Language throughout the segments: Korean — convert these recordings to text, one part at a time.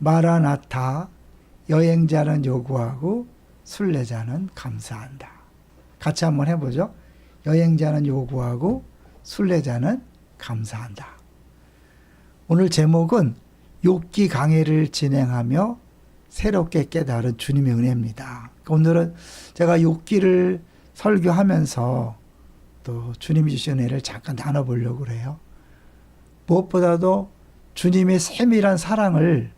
마라나타, 여행자는 요구하고 순례자는 감사한다. 같이 한번 해보죠. 여행자는 요구하고 순례자는 감사한다. 오늘 제목은 욥기 강해를 진행하며 새롭게 깨달은 주님의 은혜입니다. 오늘은 제가 욥기를 설교하면서 또 주님이 주신 은혜를 잠깐 나눠보려고 그래요. 무엇보다도 주님의 세밀한 사랑을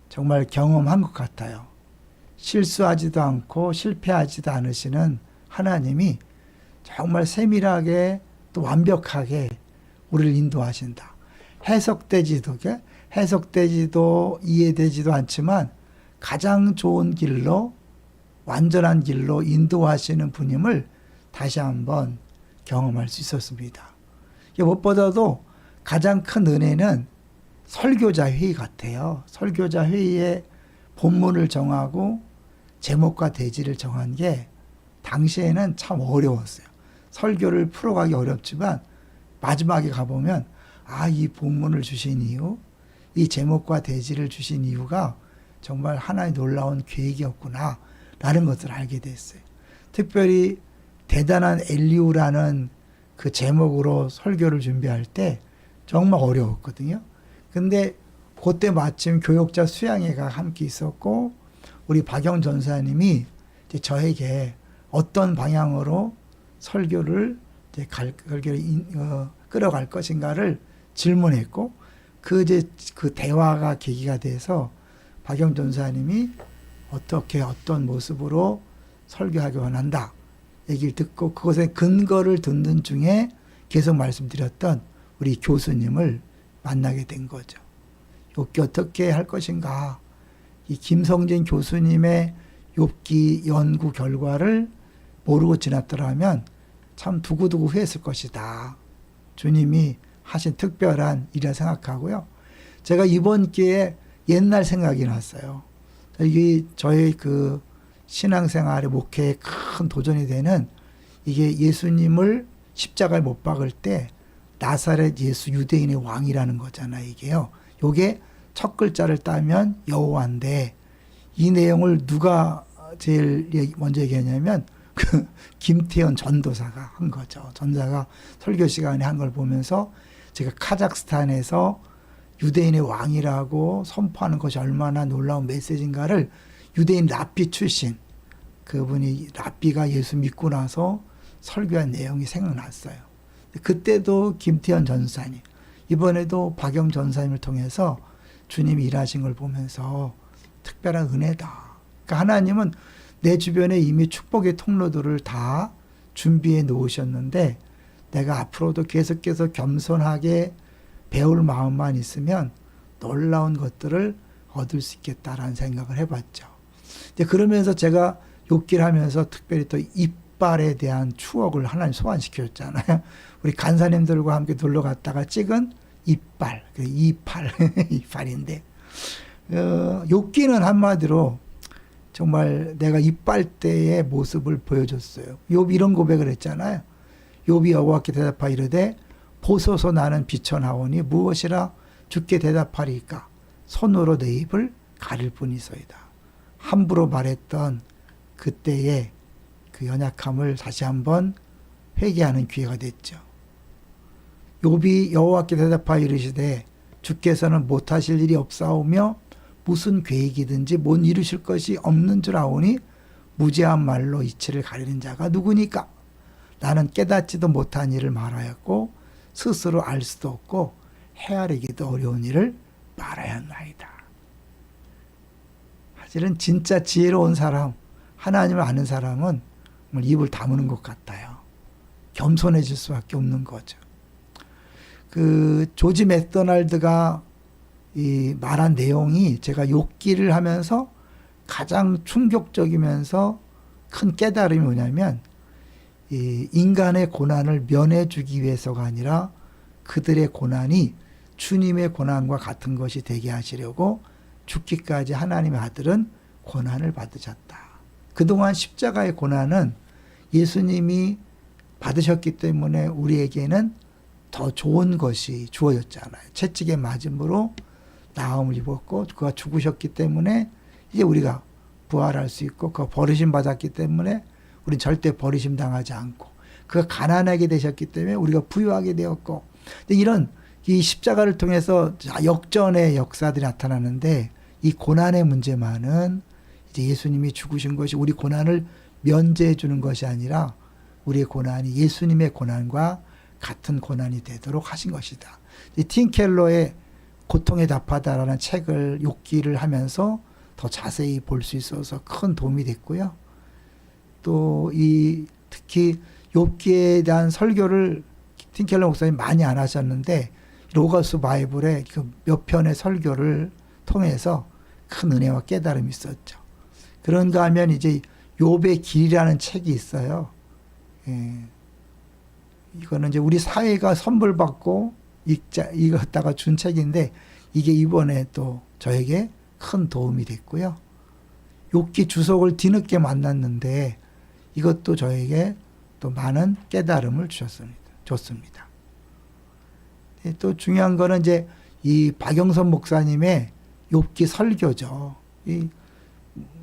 정말 경험한 것 같아요. 실수하지도 않고 실패하지도 않으시는 하나님이 정말 세밀하게 또 완벽하게 우리를 인도하신다. 해석되지도 이해되지도 않지만 가장 좋은 길로, 완전한 길로 인도하시는 분임을 다시 한번 경험할 수 있었습니다. 무엇보다도 가장 큰 은혜는 설교자 회의 같아요. 설교자 회의에 본문을 정하고 제목과 대지를 정한 게 당시에는 참 어려웠어요. 설교를 풀어가기 어렵지만 마지막에 가보면 이 본문을 주신 이유, 이 제목과 대지를 주신 이유가 정말 하나의 놀라운 계획이었구나 라는 것을 알게 됐어요. 특별히 대단한 엘리우라는 그 제목으로 설교를 준비할 때 정말 어려웠거든요. 근데 그때 마침 교역자 수양회가 함께 있었고 우리 박영 전사님이 이제 저에게 어떤 방향으로 설교를 이제 끌어갈 것인가를 질문했고 그 대화가 계기가 돼서 박영 전사님이 어떤 모습으로 설교하기 원한다 얘기를 듣고 그것의 근거를 듣는 중에 계속 말씀드렸던 우리 교수님을 만나게 된 거죠. 욥기 어떻게 할 것인가. 이 김성진 교수님의 욥기 연구 결과를 모르고 지났더라면 참 두고두고 후회했을 것이다. 주님이 하신 특별한 일이라 생각하고요. 제가 이번 기회에 옛날 생각이 났어요. 이게 저의 그 신앙생활의 목회에 큰 도전이 되는 이게 예수님을 십자가에 못 박을 때 나사렛 예수 유대인의 왕이라는 거잖아요. 이게요. 요게 첫 글자를 따면 여호와인데 이 내용을 누가 제일 먼저 얘기하냐면 그 김태현 전도사가 한 거죠. 전사가 설교 시간에 한 걸 보면서 제가 카자흐스탄에서 유대인의 왕이라고 선포하는 것이 얼마나 놀라운 메시지인가를 유대인 랍비 출신 그분이 랍비가 예수 믿고 나서 설교한 내용이 생각났어요. 그때도 김태현 전사님, 이번에도 박영 전사님을 통해서 주님이 일하신 걸 보면서 특별한 은혜다. 그러니까 하나님은 내 주변에 이미 축복의 통로들을 다 준비해 놓으셨는데 내가 앞으로도 계속해서 겸손하게 배울 마음만 있으면 놀라운 것들을 얻을 수 있겠다라는 생각을 해봤죠. 그러면서 제가 욥기를 하면서 특별히 또 이빨에 대한 추억을 하나님 소환시켰잖아요. 우리 간사님들과 함께 놀러 갔다가 찍은 이빨, 이빨인데 욥기는 한마디로 정말 내가 이빨 때의 모습을 보여줬어요. 욥이 이런 고백을 했잖아요. 욥이 여호와께 대답하 이르되 보소서 나는 비천하오니 무엇이라 주께 대답하리까 손으로 내 입을 가릴 뿐이소이다. 함부로 말했던 그때의 그 연약함을 다시 한번 회개하는 기회가 됐죠. 욥이 여호와께 대답하여 이르시되 주께서는 못하실 일이 없사오며 무슨 계획이든지 못 이루실 것이 없는 줄 아오니 무죄한 말로 이치를 가리는 자가 누구니까? 나는 깨닫지도 못한 일을 말하였고 스스로 알 수도 없고 헤아리기도 어려운 일을 말하였나이다. 사실은 진짜 지혜로운 사람, 하나님을 아는 사람은 정말 입을 다무는 것 같아요. 겸손해질 수밖에 없는 거죠. 그 조지 맥도날드가 이 말한 내용이 제가 욥기를 하면서 가장 충격적이면서 큰 깨달음이 뭐냐면 이 인간의 고난을 면해주기 위해서가 아니라 그들의 고난이 주님의 고난과 같은 것이 되게 하시려고 죽기까지 하나님의 아들은 고난을 받으셨다. 그동안 십자가의 고난은 예수님이 받으셨기 때문에 우리에게는 더 좋은 것이 주어졌잖아요. 채찍에 맞음으로 나음을 입었고 그가 죽으셨기 때문에 이제 우리가 부활할 수 있고 그가 버리심 받았기 때문에 우리는 절대 버리심 당하지 않고 그가 가난하게 되셨기 때문에 우리가 부유하게 되었고 이런 이 십자가를 통해서 역전의 역사들이 나타나는데 이 고난의 문제만은 이제 예수님이 죽으신 것이 우리 고난을 면제해 주는 것이 아니라 우리의 고난이 예수님의 고난과 같은 고난이 되도록 하신 것이다. 이 팀 켈러의 고통에 답하다라는 책을 욥기를 하면서 더 자세히 볼 수 있어서 큰 도움이 됐고요. 또 이 특히 욥기에 대한 설교를 팀 켈러 목사님 많이 안 하셨는데 로거스 바이블의 그 몇 편의 설교를 통해서 큰 은혜와 깨달음이 있었죠. 그런가 하면 이제 욥의 길이라는 책이 있어요. 예. 이거는 이제 우리 사회가 선물 받고 읽었다가 준 책인데 이게 이번에 또 저에게 큰 도움이 됐고요. 욥기 주석을 뒤늦게 만났는데 이것도 저에게 또 많은 깨달음을 줬습니다. 또 중요한 거는 이제 이 박영선 목사님의 욥기 설교죠.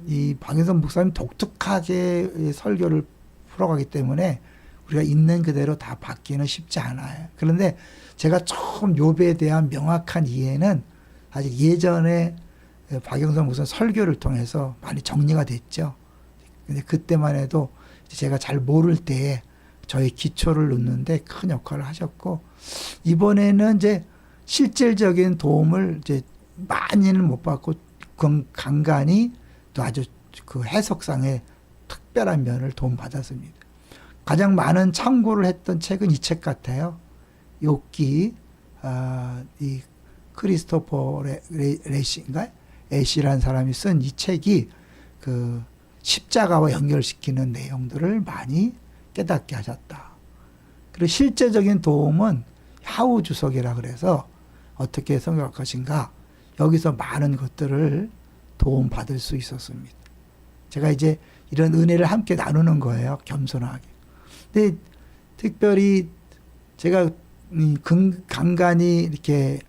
이 박영선 목사님 독특하게 설교를 풀어가기 때문에 우리가 있는 그대로 다 받기는 쉽지 않아요. 그런데 제가 처음 욥에 대한 명확한 이해는 아직 예전에 박영선 목사님 설교를 통해서 많이 정리가 됐죠. 근데 그때만 해도 제가 잘 모를 때에 저의 기초를 놓는데 큰 역할을 하셨고 이번에는 이제 실질적인 도움을 이제 많이는 못 받고 간간히 또 아주 그 해석상의 특별한 면을 도움받았습니다. 가장 많은 참고를 했던 책은 이 책 같아요. 욥기, 이 크리스토퍼 레시인가? 애시라는 사람이 쓴 이 책이 그 십자가와 연결시키는 내용들을 많이 깨닫게 하셨다. 그리고 실제적인 도움은 하우 주석이라 그래서 어떻게 성경할 것인가 여기서 많은 것들을 도움받을 수 있었습니다. 제가 이제 이런 은혜를 함께 나누는 거예요. 겸손하게. 근데 특별히 제가 간간히 이렇게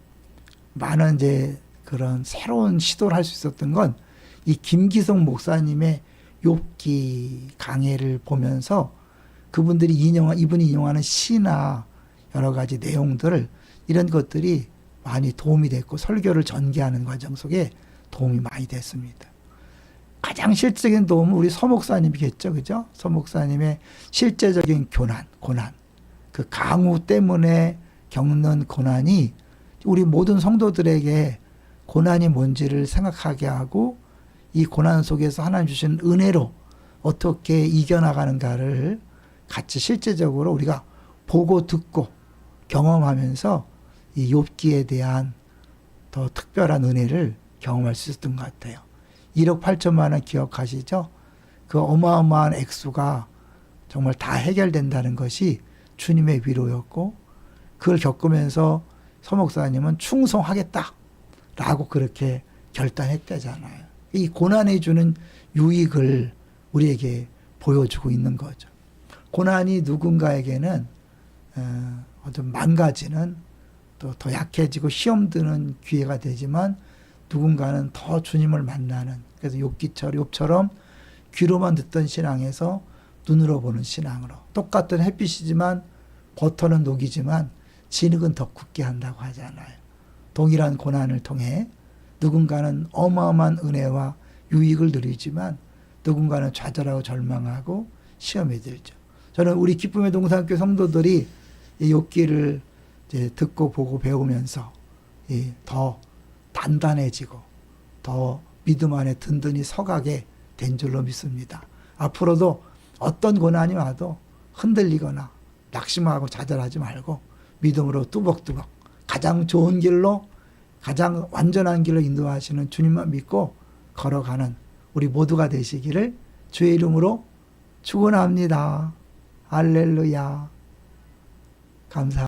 많은 이제 그런 새로운 시도를 할 수 있었던 건 이 김기성 목사님의 욥기 강해를 보면서 그분들이 이분이 인용하는 시나 여러 가지 내용들을 이런 것들이 많이 도움이 됐고 설교를 전개하는 과정 속에 도움이 많이 됐습니다. 가장 실질적인 도움은 우리 서 목사님이겠죠. 그죠? 서 목사님의 실제적인 고난. 그 강우 때문에 겪는 고난이 우리 모든 성도들에게 고난이 뭔지를 생각하게 하고 이 고난 속에서 하나님 주신 은혜로 어떻게 이겨나가는가를 같이 실제적으로 우리가 보고 듣고 경험하면서 이 욥기에 대한 더 특별한 은혜를 경험할 수 있었던 것 같아요. 1억 8천만 원 기억하시죠? 그 어마어마한 액수가 정말 다 해결된다는 것이 주님의 위로였고 그걸 겪으면서 서 목사님은 충성하겠다라고 그렇게 결단했다잖아요. 이 고난이 주는 유익을 우리에게 보여주고 있는 거죠. 고난이 누군가에게는 어떤 망가지는 또 더 약해지고 시험 드는 기회가 되지만 누군가는 더 주님을 만나는 그래서 욥처럼 귀로만 듣던 신앙에서 눈으로 보는 신앙으로 똑같은 햇빛이지만 버터는 녹이지만 진흙은 더 굳게 한다고 하잖아요. 동일한 고난을 통해 누군가는 어마어마한 은혜와 유익을 누리지만 누군가는 좌절하고 절망하고 시험에 들죠. 저는 우리 기쁨의 동산교회 성도들이 이 욥기를 이제 듣고 보고 배우면서 더 단단해지고 더 믿음 안에 든든히 서가게 된 줄로 믿습니다. 앞으로도 어떤 고난이 와도 흔들리거나 낙심하고 좌절하지 말고 믿음으로 뚜벅뚜벅 가장 좋은 길로 가장 완전한 길로 인도하시는 주님만 믿고 걸어가는 우리 모두가 되시기를 주의 이름으로 축원합니다. 할렐루야. 감사합니다.